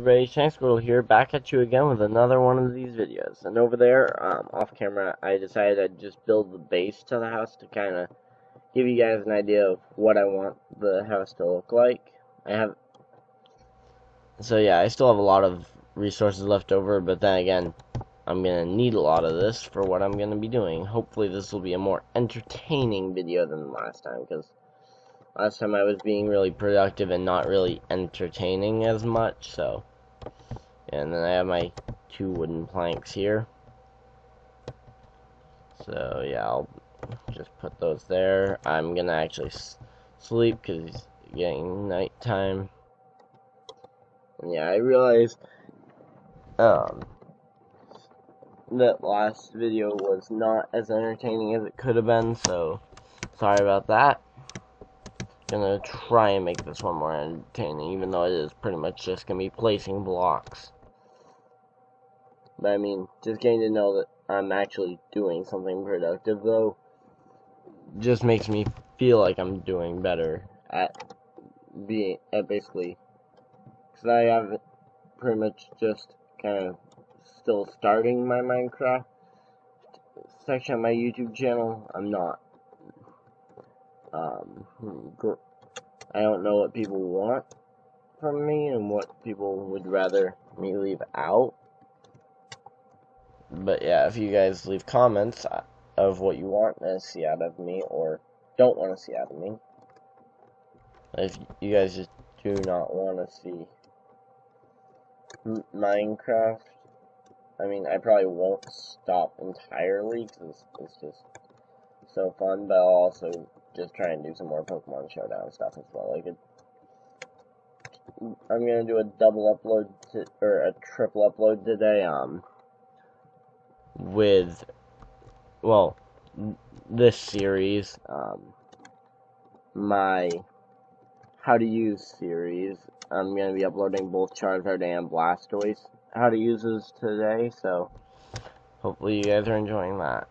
everybody, Shank Squirrel here, back at you again with another one of these videos. And over there, off camera, I decided I'd just build the base to the house to kind of give you guys an idea of what I want the house to look like. So yeah, I still have a lot of resources left over, but then again, I'm going to need a lot of this for what I'm going to be doing. Hopefully this will be a more entertaining video than last time, because last time I was being really productive and not really entertaining as much, so. And then I have my 2 wooden planks here. So yeah, I'll just put those there. I'm gonna actually sleep because it's getting nighttime. And yeah, I realized that last video was not as entertaining as it could have been, so sorry about that. Gonna try and make this one more entertaining, even though it is pretty much just gonna be placing blocks. But I mean, just getting to know that I'm actually doing something productive, though, just makes me feel like I'm doing better at basically, because I have pretty much just kind of still starting my Minecraft section of my YouTube channel. I'm not, I don't know what people want from me and what people would rather me leave out. But yeah, if you guys leave comments of what you want to see out of me or don't want to see out of me, if you guys just do not want to see Minecraft, I mean, I probably won't stop entirely because it's just so fun, but I'll also just try and do some more Pokemon Showdown stuff as well. I'm gonna do a double upload or a triple upload today. With, well, this series, my how to use series. I'm gonna be uploading both Charizard and Blastoise how to uses today, so hopefully you guys are enjoying that,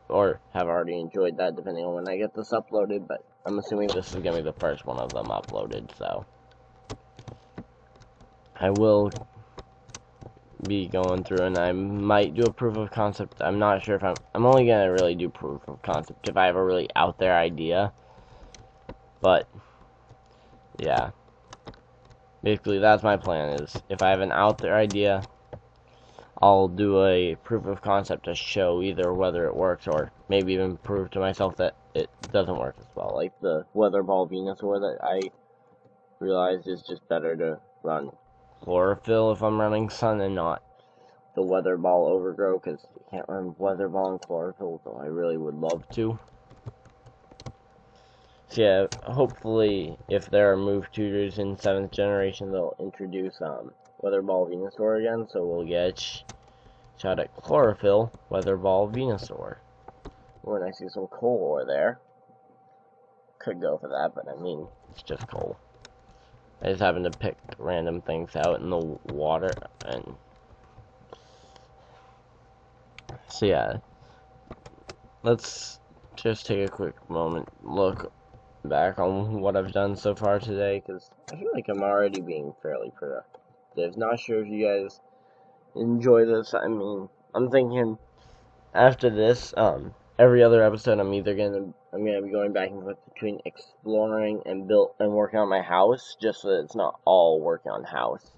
or have already enjoyed that, depending on when I get this uploaded. But I'm assuming this is gonna be the first one of them uploaded, so I will be going through, and I might do a proof of concept. I'm not sure if I'm only gonna really do proof of concept if I have a really out there idea. But yeah, basically that's my plan, is if I have an out there idea, I'll do a proof of concept to show either whether it works or maybe even prove to myself that it doesn't work as well. Like the Weather Ball Venusaur that I realized is just better to run Chlorophyll if I'm running Sun and not the Weather Ball Overgrow, because you can't run Weather Ball and Chlorophyll, though I really would love to. So yeah, hopefully if there are move tutors in 7th generation, they'll introduce Weather Ball Venusaur again, so we'll get a shot at Chlorophyll, Weather Ball Venusaur. When I see some coal ore there, could go for that, but I mean, it's just coal. I just happen to pick random things out in the water, and so yeah, let's just take a quick moment, look back on what I've done so far today, because I feel like I'm already being fairly productive. Not sure if you guys enjoy this. I mean, I'm thinking after this, every other episode, I'm gonna be going back and forth between exploring and working on my house, just so that it's not all working on house.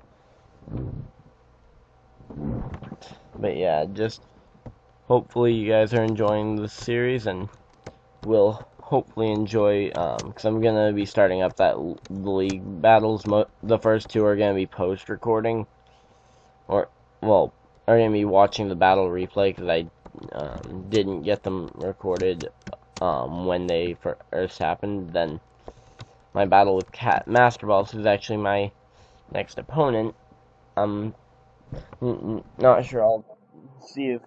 But yeah, just hopefully you guys are enjoying this series and will hopefully enjoy, because I'm gonna be starting up the league battles. The first 2 are gonna be post-recording, or well, are gonna be watching the battle replay, because I didn't get them recorded when they first happened. Then my battle with Cat Master Balls, who's actually my next opponent, I'm not sure. I'll see if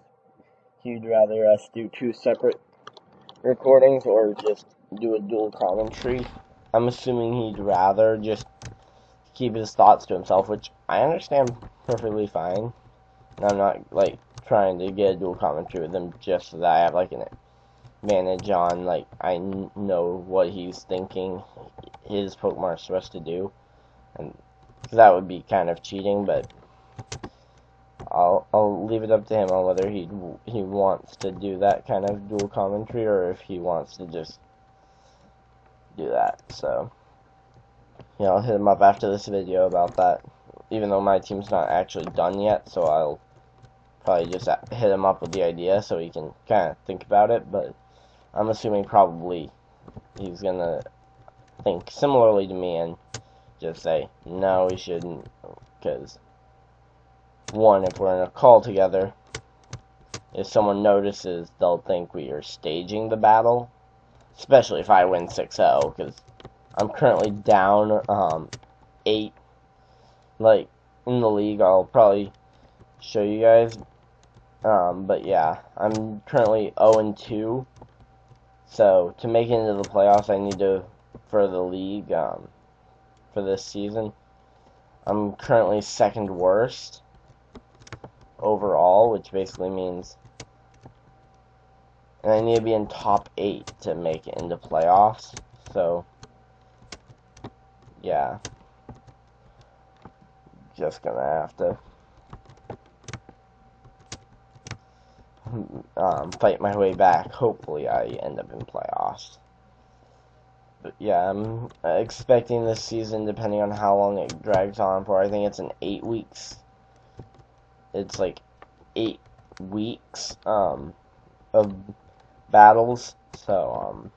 he'd rather us do 2 separate recordings or just do a dual commentary. I'm assuming he'd rather just keep his thoughts to himself, which I understand perfectly fine. And I'm not like trying to get a dual commentary with him just so that I have like an advantage on, like, I know what he's thinking his Pokemon are supposed to do, and 'cause that would be kind of cheating, but I'll leave it up to him on whether he wants to do that kind of dual commentary or if he wants to just do that. So yeah, I'll hit him up after this video about that, even though my team's not actually done yet, so I'll probably just hit him up with the idea so he can kind of think about it, but I'm assuming probably he's gonna think similarly to me and just say, no, we shouldn't, because, one, if we're in a call together, if someone notices, they'll think we are staging the battle, especially if I win 6-0, because I'm currently down 8, like, in the league. I'll probably show you guys, but yeah, I'm currently 0-2, so to make it into the playoffs, I need to, for the league, for this season, I'm currently second worst overall, which basically means, and I need to be in top 8 to make it into playoffs, so yeah, just gonna have to fight my way back. Hopefully I end up in playoffs. But yeah, I'm expecting this season, depending on how long it drags on for, I think it's in 8 weeks. It's like 8 weeks of battles. So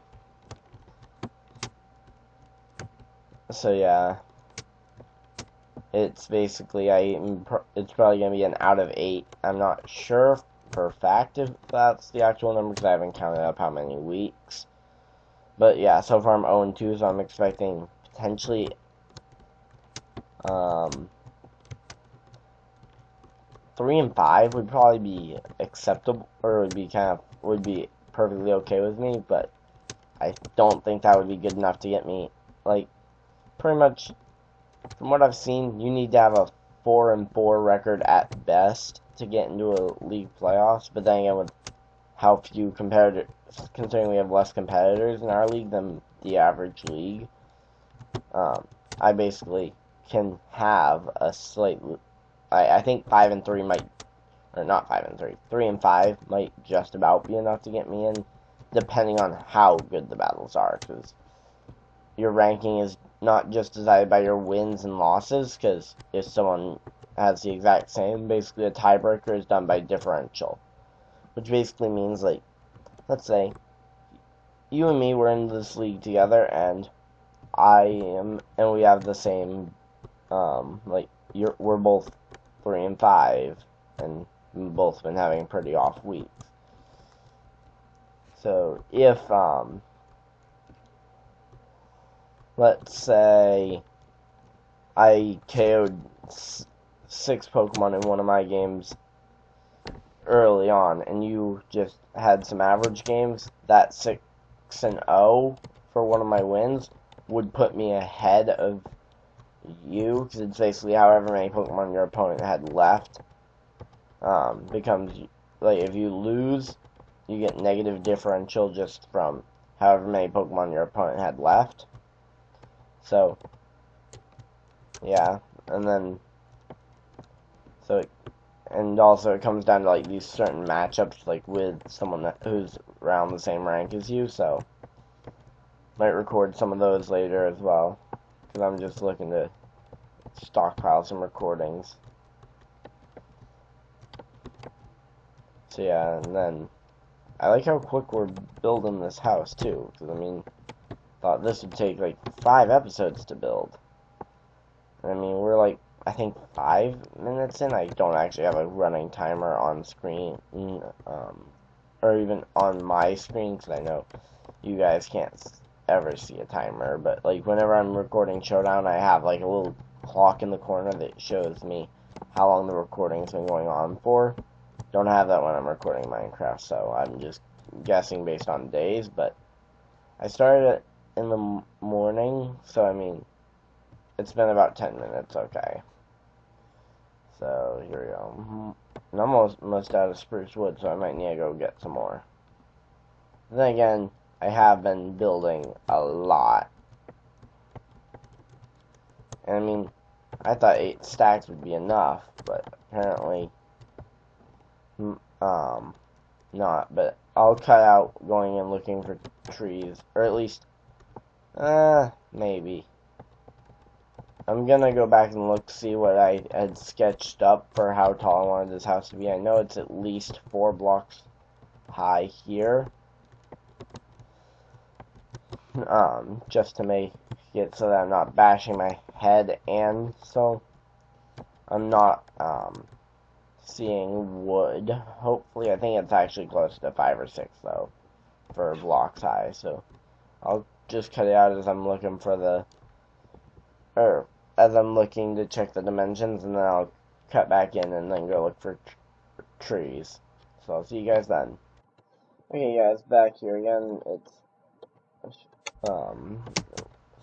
yeah, it's basically it's probably gonna be an out of 8. I'm not sure for a fact if that's the actual number because I haven't counted up how many weeks. But yeah, so far I'm 0-2, so I'm expecting potentially 3-5 would probably be acceptable, or would be perfectly okay with me, but I don't think that would be good enough to get me, like, pretty much, from what I've seen, you need to have a 4-4 record at best to get into a league playoffs, but then again, with how few competitors, considering we have less competitors in our league than the average league, I basically can have a slight, I think 5-3 might, or not 5-3, 3-5 might just about be enough to get me in, depending on how good the battles are, because your ranking is not just decided by your wins and losses, because if someone has the exact same, basically a tiebreaker is done by differential, which basically means, like, let's say you and me were in this league together, and we have the same, like, we're both 3-5, and we've both been having pretty off weeks. So if let's say I KO'd 6 Pokemon in one of my games early on, and you just had some average games, that 6-0 for one of my wins would put me ahead of you, because it's basically however many Pokemon your opponent had left. Becomes, like, if you lose, you get negative differential just from however many Pokemon your opponent had left. So, yeah, and then, and also it comes down to, like, these certain matchups, like, with someone who's around the same rank as you, so might record some of those later as well, because I'm just looking to stockpile some recordings. So yeah, and then I like how quick we're building this house too, because I mean, thought this would take like 5 episodes to build. I mean, we're like, I think 5 minutes in. I don't actually have a running timer on screen, or even on my screen, because I know you guys can't ever see a timer, but like whenever I'm recording Showdown, I have like a little clock in the corner that shows me how long the recording's been going on for. Don't have that when I'm recording Minecraft, so I'm just guessing based on days, but I started it in the morning, so I mean, it's been about 10 minutes, okay. So, here we go. And I'm almost out of spruce wood, so I might need to go get some more. Then again, I have been building a lot. And I mean, I thought 8 stacks would be enough, but apparently, not. But I'll cut out going and looking for trees, or at least, maybe. I'm gonna go back and look, see what I had sketched up for how tall I wanted this house to be. I know it's at least 4 blocks high here. Just to make it so that I'm not bashing my head, and so I'm not, seeing wood. Hopefully, I think it's actually close to 5 or 6, though, for blocks high, so I'll just cut it out as I'm looking for the, as I'm looking to check the dimensions, and then I'll cut back in and then go look for trees. So I'll see you guys then. Okay guys, back here again.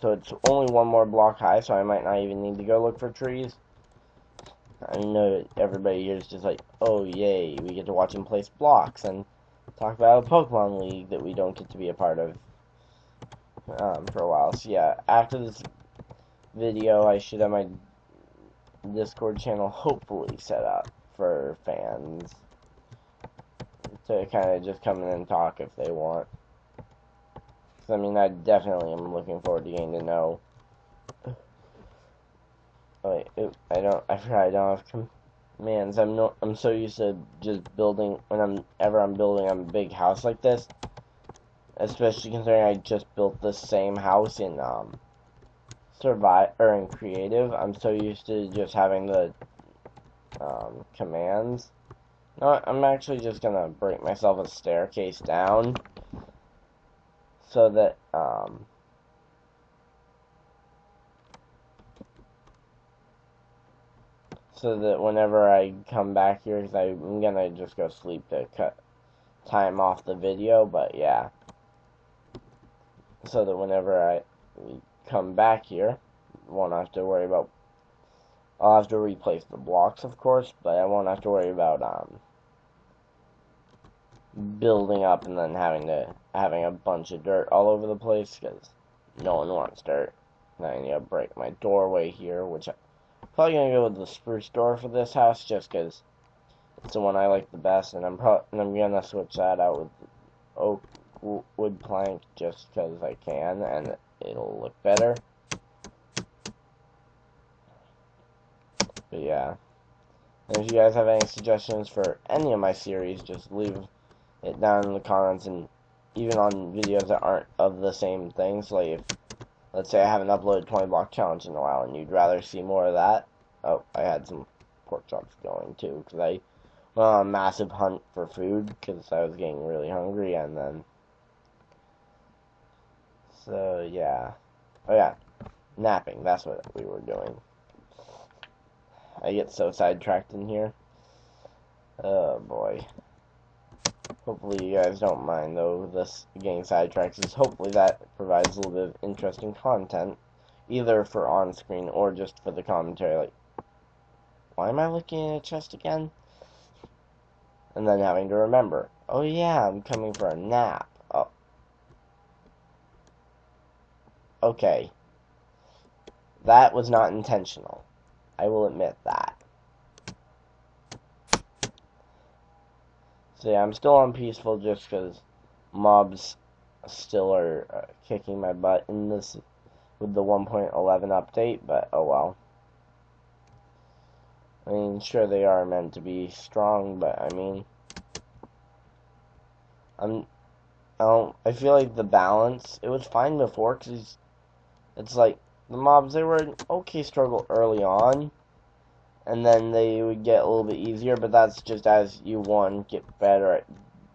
So it's only 1 more block high, so I might not even need to go look for trees. I know everybody here is just like, oh yay, we get to watch him place blocks and talk about a Pokemon League that we don't get to be a part of for a while. So yeah, after this video, I should have my Discord channel hopefully set up for fans to kind of just come in and talk if they want. I mean, I definitely am looking forward to getting to know. Wait, I forgot I don't have commands. I'm so used to just building whenever I'm building a big house like this. Especially considering I just built the same house in in creative. I'm so used to just having the commands. No, I'm actually just gonna break myself a staircase down so that whenever I come back here, because I'm gonna just go sleep to cut time off the video, but yeah, so that whenever I come back here, won't have to worry about, I'll have to replace the blocks, of course, but I won't have to worry about building up and then having a bunch of dirt all over the place, because no one wants dirt. And I need to break my doorway here, which I'm probably gonna go with the spruce door for this house, just because it's the one I like the best, and I'm gonna switch that out with oak wood plank just because I can, and it'll look better. But yeah, and if you guys have any suggestions for any of my series, just leave it down in the comments, and even on videos that aren't of the same things. So like if, let's say I haven't uploaded 20 block challenge in a while and you'd rather see more of that. Oh, I had some pork chops going too, because I went on a massive hunt for food because I was getting really hungry, and then, so yeah. Oh yeah, napping, that's what we were doing. I get so sidetracked in here. Oh boy. Hopefully you guys don't mind, though, this getting sidetracked, because hopefully that provides a little bit of interesting content, either for on-screen or just for the commentary, like, why am I looking at a chest again? And then having to remember, oh yeah, I'm coming for a nap. Oh. Okay. That was not intentional. I will admit that. So yeah, I'm still on peaceful just because mobs still are kicking my butt in this with the 1.11 update, but oh well. I mean, sure they are meant to be strong, but I mean, I feel like the balance, it was fine before, because it's like, the mobs, they were an okay struggle early on, and then they would get a little bit easier, but that's just as you, one, get better at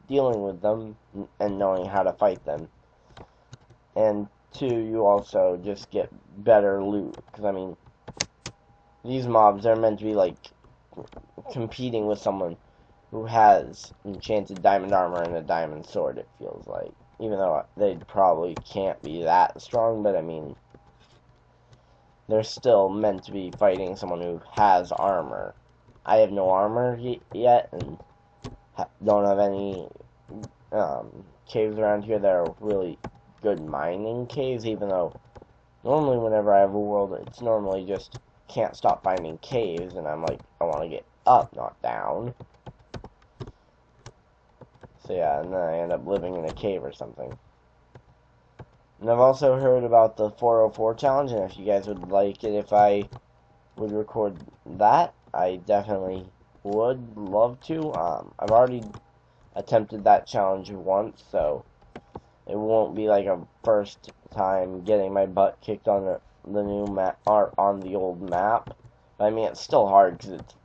dealing with them, and knowing how to fight them, and two, you also just get better loot, because I mean, these mobs are meant to be like, competing with someone who has enchanted diamond armor and a diamond sword, it feels like. Even though they probably can't be that strong, but I mean, they're still meant to be fighting someone who has armor. I have no armor yet, and don't have any caves around here that are really good mining caves, even though normally whenever I have a world, it's normally just can't stop finding caves, and I'm like, I want to get up, not down. So yeah, and then I end up living in a cave or something. And I've also heard about the 404 challenge, and if you guys would like it, if I would record that, I definitely would love to. I've already attempted that challenge once, so it won't be like a first time getting my butt kicked on the new map or on the old map. But I mean, it's still hard because it's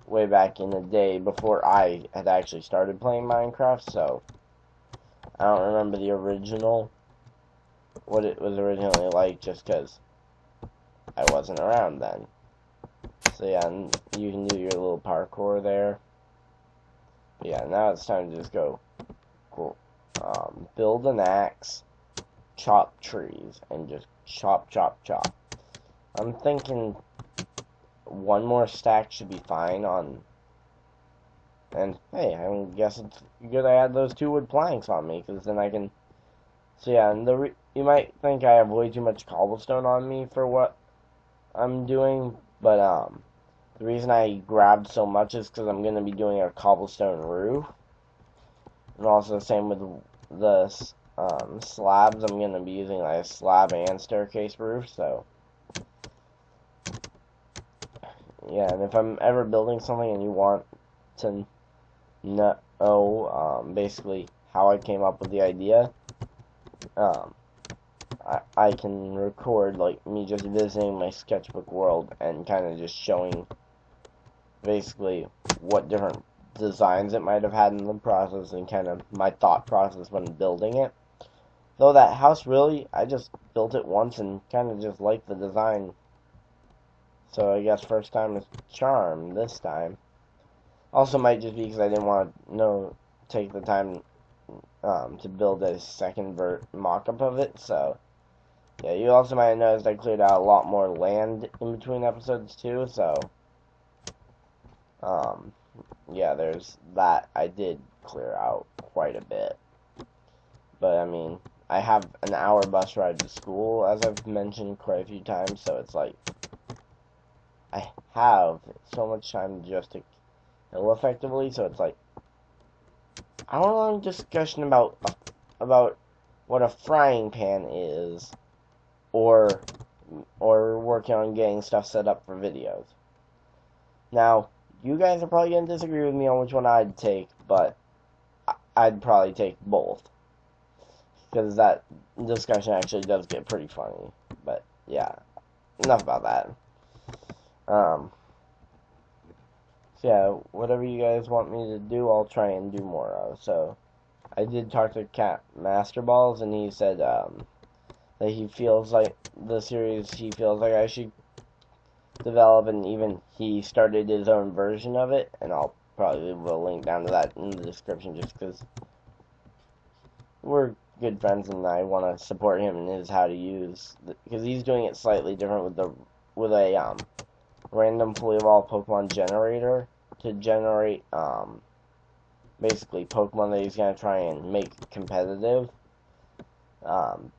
way back in the day before I had actually started playing Minecraft, so I don't remember the original, what it was originally like, just because I wasn't around then. So yeah, and you can do your little parkour there. But yeah, now it's time to just go build an axe, chop trees, and just chop, chop, chop. I'm thinking one more stack should be fine on. And hey, I guess it's good I had those 2 wood planks on me, because then I can. So yeah, and you might think I have way too much cobblestone on me for what I'm doing, but the reason I grabbed so much is because I'm going to be doing a cobblestone roof. And also the same with the slabs. I'm going to be using like a slab and staircase roof, so. Yeah, and if I'm ever building something and you want to know basically how I came up with the idea, I can record like me just visiting my sketchbook world and kind of just showing basically what different designs it might have had in the process and kind of my thought process when building it. Though that house, really, I just built it once and kind of just liked the design. So I guess first time is charm this time. Also might just be because I didn't want to take the time to build a second mock-up of it, so yeah, you also might have noticed I cleared out a lot more land in between episodes too, so yeah, there's that. I did clear out quite a bit. But I mean, I have an hour bus ride to school, as I've mentioned quite a few times, so it's like I have so much time just to kill effectively, so it's like I don't want a discussion about what a frying pan is, or working on getting stuff set up for videos. Now, you guys are probably going to disagree with me on which one I'd take, but I'd probably take both. Because that discussion actually does get pretty funny. But, yeah, enough about that. So, yeah, whatever you guys want me to do, I'll try and do more of. So, I did talk to Cat Masterballs, and he said, that he feels like the series he feels like I should develop, and even he started his own version of it, and I'll probably leave a link down to that in the description just because we're good friends and I want to support him in his how to use, because he's doing it slightly different with a random fully evolved Pokemon generator to generate basically Pokemon that he's going to try and make competitive,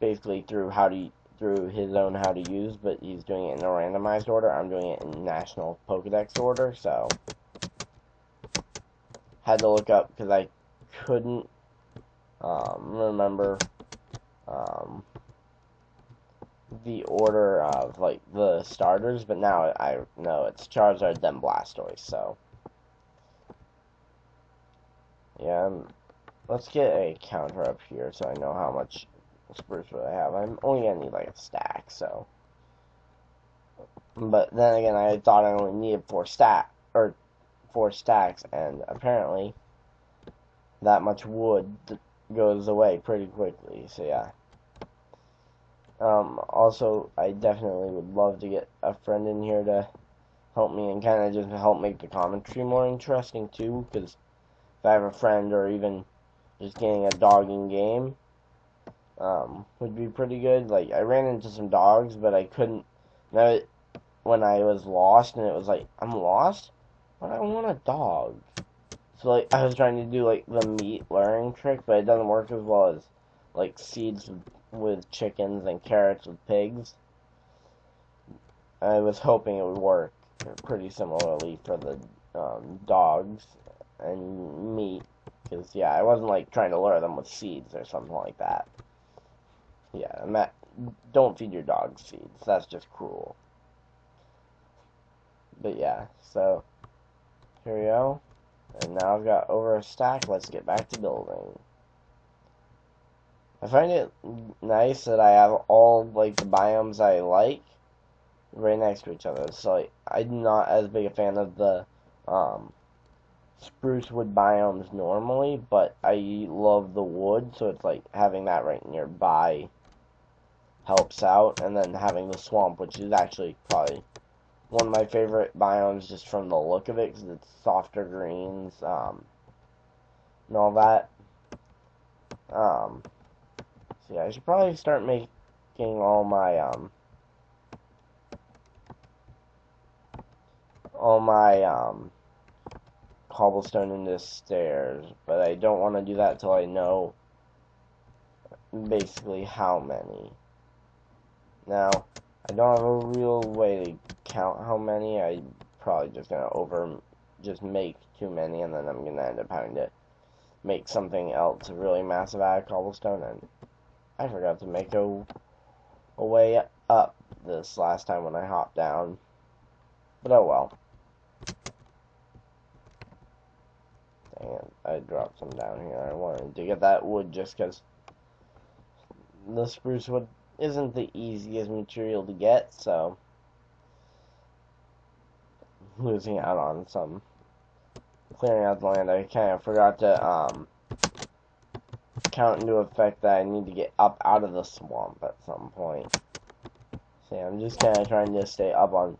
basically through his own how to use, but he's doing it in a randomized order. I'm doing it in national Pokedex order, so had to look up because I couldn't remember the order of like the starters, but now I know it's Charizard then Blastoise, so yeah, let's get a counter up here so I know how much spruce wood I have. I'm only gonna need like a stack, so. But then again, I thought I only needed 4 stacks, and apparently that much wood goes away pretty quickly. So yeah. Also, I definitely would love to get a friend in here to help me and kind of just help make the commentary more interesting too. Because if I have a friend, or even just getting a dog in game, would be pretty good. Like, I ran into some dogs, but I couldn't. When I was lost, and it was like, I'm lost, but I want a dog. So like, I was trying to do like the meat luring trick, but it doesn't work as well as like seeds with chickens and carrots with pigs. I was hoping it would work pretty similarly for the dogs and meat, because yeah, I wasn't like trying to lure them with seeds or something like that. Yeah, don't feed your dogs seeds. That's just cruel. But yeah, so here we go. And now I've got over a stack. Let's get back to building. I find it nice that I have all like the biomes I like right next to each other. So like, I'm not as big a fan of the spruce wood biomes normally, but I love the wood, so it's like having that right nearby helps out, and then having the swamp, which is actually probably one of my favorite biomes just from the look of it, because it's softer greens, and all that. So yeah, I should probably start making all my cobblestone into stairs, but I don't want to do that till I know basically how many. Now, I don't have a real way to count how many. I'm probably just gonna just make too many, and then I'm gonna end up having to make something else really massive out of cobblestone, and I forgot to make a way up this last time when I hopped down. But oh well. Dang it, I dropped some down here. I wanted to get that wood just because the spruce wood isn't the easiest material to get, so losing out on some clearing out the land. I kind of forgot to count into effect that I need to get up out of the swamp at some point. So yeah, I'm just kind of trying to stay up on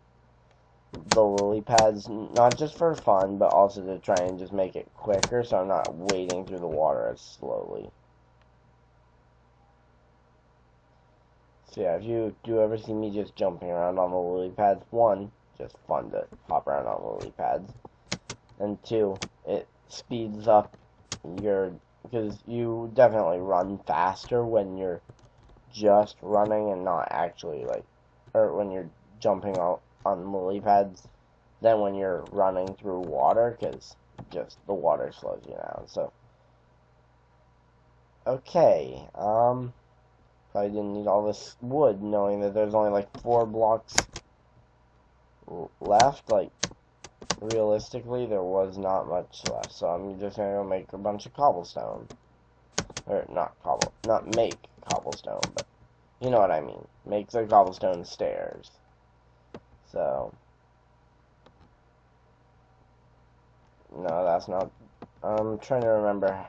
the lily pads, not just for fun, but also to try and just make it quicker so I'm not wading through the water as slowly. So yeah, if you do ever see me just jumping around on the lily pads, one, just fun to hop around on lily pads, and two, it speeds up because you definitely run faster when you're just running and not actually or when you're jumping on lily pads than when you're running through water, because just the water slows you down. So okay, probably didn't need all this wood, knowing that there's only like 4 blocks left. Like, realistically, there was not much left, so I'm just gonna go make a bunch of cobblestone. Or not make cobblestone, but you know what I mean. Make the cobblestone stairs. So, no, that's not. I'm trying to remember.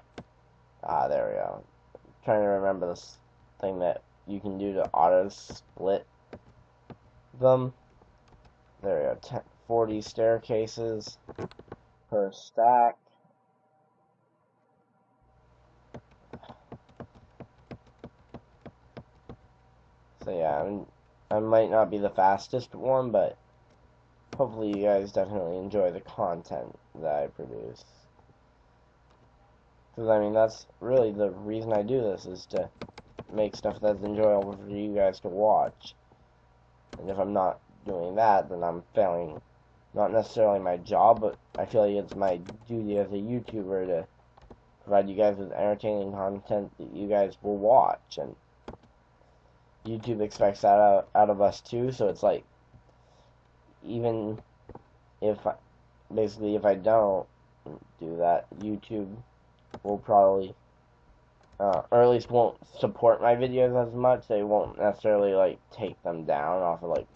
Ah, there we go. I'm trying to remember this thing that you can do to auto split them. There we go. 40 staircases per stack. So yeah, I might not be the fastest one, but hopefully you guys definitely enjoy the content that I produce. Because, I mean, that's really the reason I do this, is to make stuff that's enjoyable for you guys to watch. And if I'm not doing that, then I'm failing, not necessarily my job, but I feel like it's my duty as a YouTuber to provide you guys with entertaining content that you guys will watch. And YouTube expects that out of us too, so it's like, even if if I don't do that, YouTube will probably or at least won't support my videos as much. They won't necessarily like take them down off of like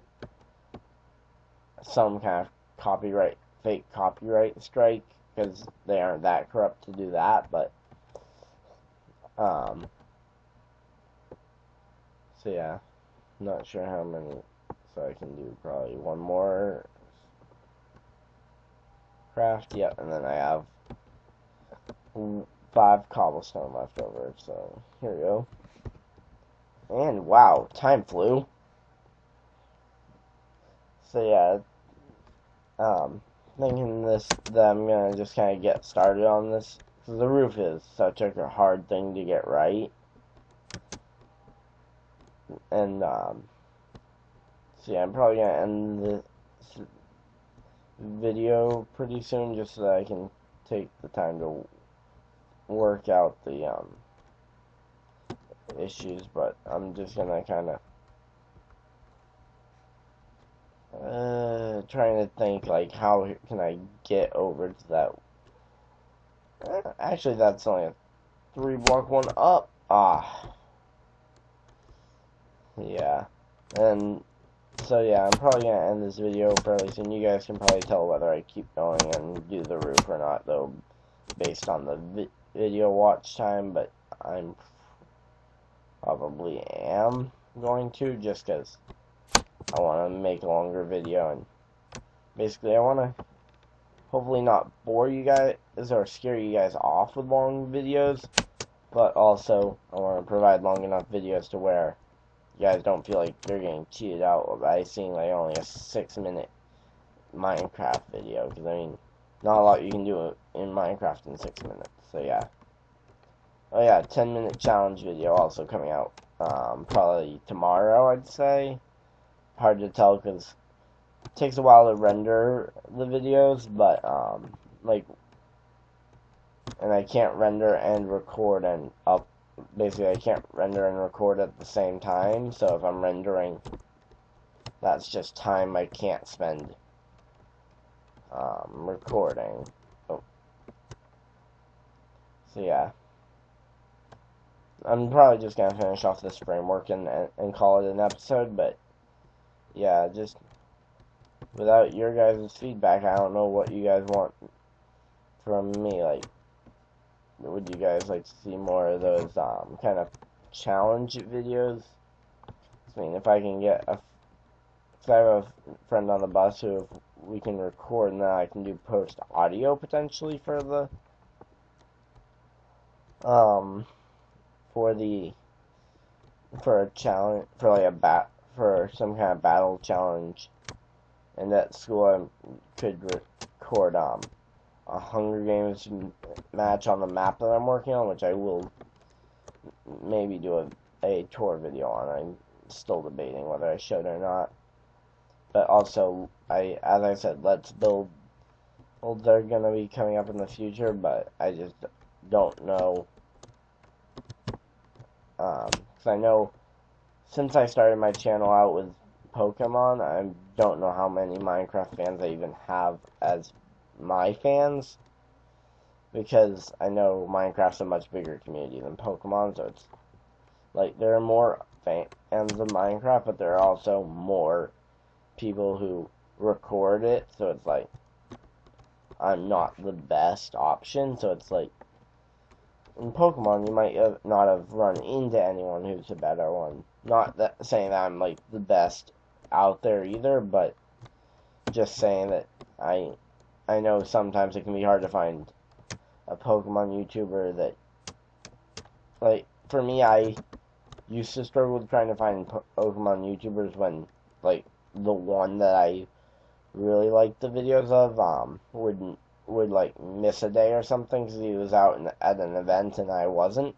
some kind of fake copyright strike, because they aren't that corrupt to do that. But so yeah, not sure how many, so I can do probably one more craft. Yep, and then I have 5 cobblestone left over, so here we go. And wow, time flew. So yeah, thinking that I'm gonna just kind of get started on this, because the roof is such a hard thing to get right. And So yeah, I'm probably gonna end this video pretty soon, just so that I can take the time to work out the issues. But I'm just gonna kind of trying to think, like, how can I get over to that. Actually, that's only a 3-block one up. Yeah. And so yeah, I'm probably gonna end this video fairly soon. You guys can probably tell whether I keep going and do the roof or not, though, based on the video watch time. But I'm probably am going to, just because I want to make a longer video, and basically I want to hopefully not bore you guys or scare you guys off with long videos, but also I want to provide long enough videos to where you guys don't feel like you're getting cheated out by seeing like only a 6-minute Minecraft video, because I mean, not a lot you can do in Minecraft in 6 minutes. So yeah. Oh yeah, 10-minute challenge video also coming out probably tomorrow, I'd say. Hard to tell because it takes a while to render the videos, but like, and I can't render and record and up. Basically, I can't render and record at the same time, so if I'm rendering, that's just time I can't spend recording. Oh. So yeah, I'm probably just gonna finish off this framework and call it an episode, but yeah, just without your guys' feedback, I don't know what you guys want from me. Like, would you guys like to see more of those kind of challenge videos? I mean, if I can get a, if I have a friend on the bus who, if we can record, and then I can do post audio potentially for the for a challenge, for like for some kind of battle challenge. And at school, I could record a Hunger Games match on the map that I'm working on, which I will maybe do a tour video on. I'm still debating whether I should or not. But also, as I said, Let's Build. Well, they're gonna be coming up in the future, but I just don't know. Because I know since I started my channel out with Pokemon, I don't know how many Minecraft fans I even have as my fans, because I know Minecraft's a much bigger community than Pokemon, so it's like there are more fans of Minecraft, but there are also more people who record it, so it's like I'm not the best option. So it's like in Pokemon, you might not have run into anyone who's a better one. Not that saying that I'm like the best out there either, but just saying that I know sometimes it can be hard to find a Pokemon YouTuber that, like, for me, I used to struggle with trying to find Pokemon YouTubers when, like, the one that I really liked the videos of would like miss a day or something because he was out at an event and I wasn't,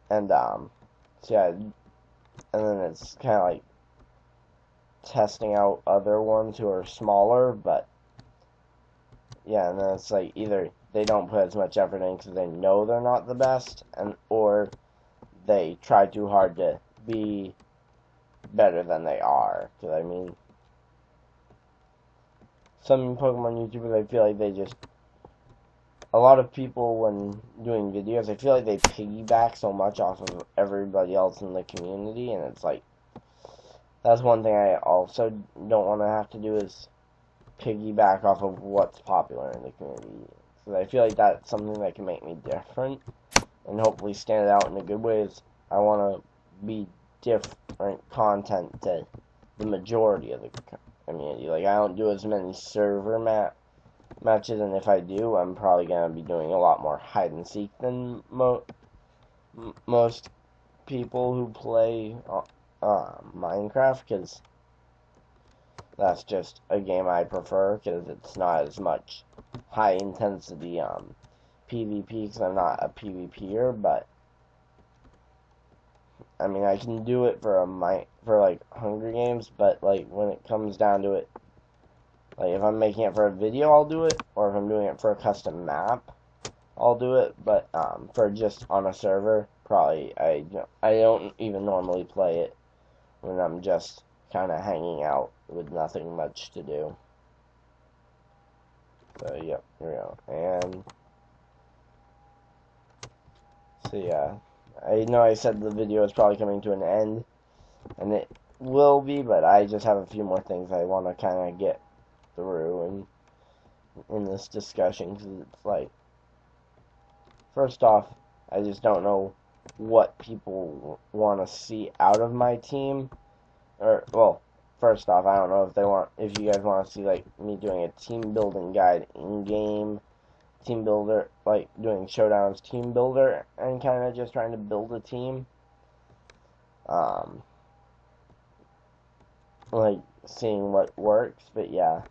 and so yeah, and then it's kind of like testing out other ones who are smaller, but yeah, and then it's like either they don't put as much effort in because they know they're not the best, or they try too hard to be better than they are. Because I mean, some Pokemon YouTubers, I feel like they just, a lot of people when doing videos, I feel like they piggyback so much off of everybody else in the community, and it's like, that's one thing I also don't want to have to do, is piggyback off of what's popular in the community. So I feel like that's something that can make me different and hopefully stand out in a good way. Is I want to be different content to the majority of the community. Like, I don't do as many server matches, and if I do, I'm probably going to be doing a lot more hide and seek than most people who play Minecraft, because that's just a game I prefer, because it's not as much high intensity PvP, because I'm not a PvPer, but I mean, I can do it for like Hunger Games, but like when it comes down to it, like if I'm making it for a video, I'll do it, or if I'm doing it for a custom map, I'll do it. But for just on a server, probably I don't even normally play it when I'm just kind of hanging out with nothing much to do. So yep, here we go. And so yeah, I know I said the video is probably coming to an end, and it will be, but I just have a few more things I want to kind of get through and in this discussion, because it's like, first off, I just don't know what people want to see out of my team, or well, first off, I don't know if you guys want to see like me doing a team building guide in game, team builder, like doing showdowns team builder and kind of just trying to build a team, like seeing what works. But yeah,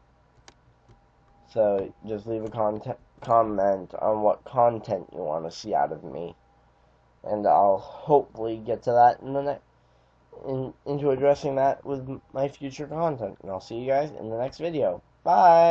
so just leave a comment on what content you want to see out of me, and I'll hopefully get to that in the into addressing that with my future content. And I'll see you guys in the next video. Bye!